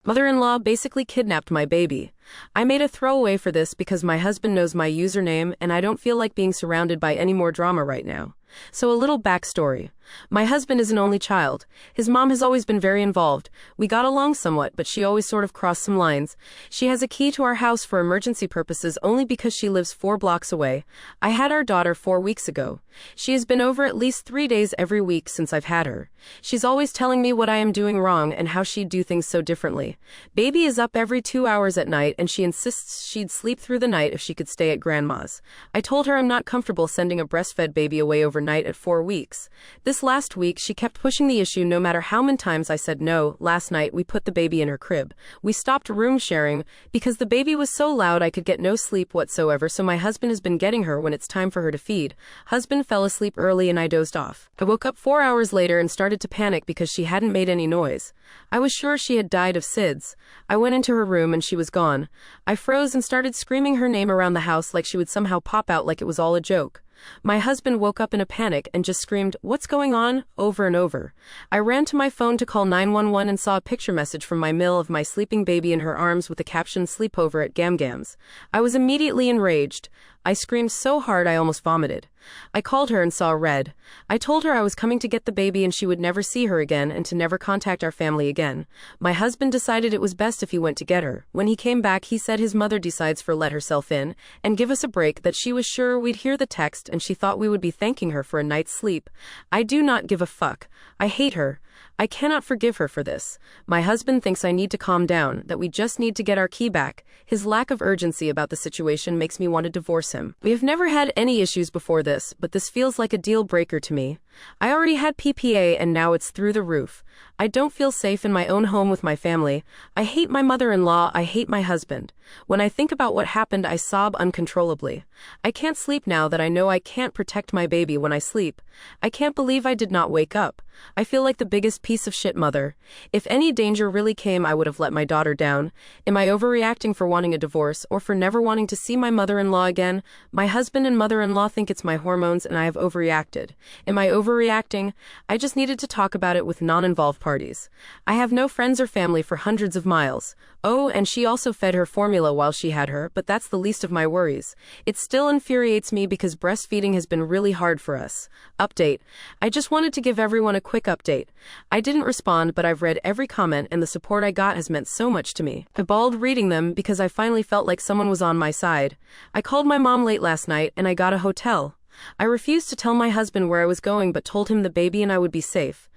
Mother-in-law basically kidnapped my baby. I made a throwaway for this because my husband knows my username and I don't feel like being surrounded by any more drama right now. So a little backstory. My husband is an only child. His mom has always been very involved. We got along somewhat, but she always sort of crossed some lines. She has a key to our house for emergency purposes only because she lives 4 blocks away. I had our daughter 4 weeks ago. She has been over at least 3 days every week since I've had her. She's always telling me what I am doing wrong and how she'd do things so differently. Baby is up every 2 hours at night and she insists she'd sleep through the night if she could stay at grandma's. I told her I'm not comfortable sending a breastfed baby away overnight at 4 weeks. This last week, she kept pushing the issue no matter how many times I said no. Last night, we put the baby in her crib. We stopped room sharing because the baby was so loud I could get no sleep whatsoever, so my husband has been getting her when it's time for her to feed. Husband fell asleep early and I dozed off. I woke up 4 hours later and started to panic because she hadn't made any noise. I was sure she had died of SIDS. I went into her room and she was gone. I froze and started screaming her name around the house like she would somehow pop out like it was all a joke. My husband woke up in a panic and just screamed, "What's going on?" over and over. I ran to my phone to call 911 and saw a picture message from my mill of my sleeping baby in her arms with the caption "Sleepover at Gam Gam's." I was immediately enraged. I screamed so hard I almost vomited. I called her and saw red. I told her I was coming to get the baby and she would never see her again and to never contact our family again. My husband decided it was best if he went to get her. When he came back, he said his mother decides for let herself in and give us a break, that she was sure we'd hear the text and she thought we would be thanking her for a night's sleep. I do not give a fuck. I hate her. I cannot forgive her for this. My husband thinks I need to calm down, that we just need to get our key back. His lack of urgency about the situation makes me want to divorce him. We have never had any issues before this, but this feels like a deal breaker to me. I already had PPA and now it's through the roof. I don't feel safe in my own home with my family. I hate my mother-in-law. I hate my husband. When I think about what happened, I sob uncontrollably. I can't sleep now that I know I can't protect my baby when I sleep. I can't believe I did not wake up. I feel like the biggest piece of shit mother. If any danger really came, I would have let my daughter down. Am I overreacting for wanting a divorce or for never wanting to see my mother-in-law again? My husband and mother-in-law think it's my hormones and I have overreacted. Am I overreacting? I just needed to talk about it with non-involved parties. I have no friends or family for hundreds of miles. Oh, and she also fed her formula while she had her, but that's the least of my worries. It still infuriates me because breastfeeding has been really hard for us. Update. I just wanted to give everyone a quick update. I didn't respond, but I've read every comment and the support I got has meant so much to me. I bawled reading them because I finally felt like someone was on my side. I called my mom late last night and I got a hotel. I refused to tell my husband where I was going but told him the baby and I would be safe.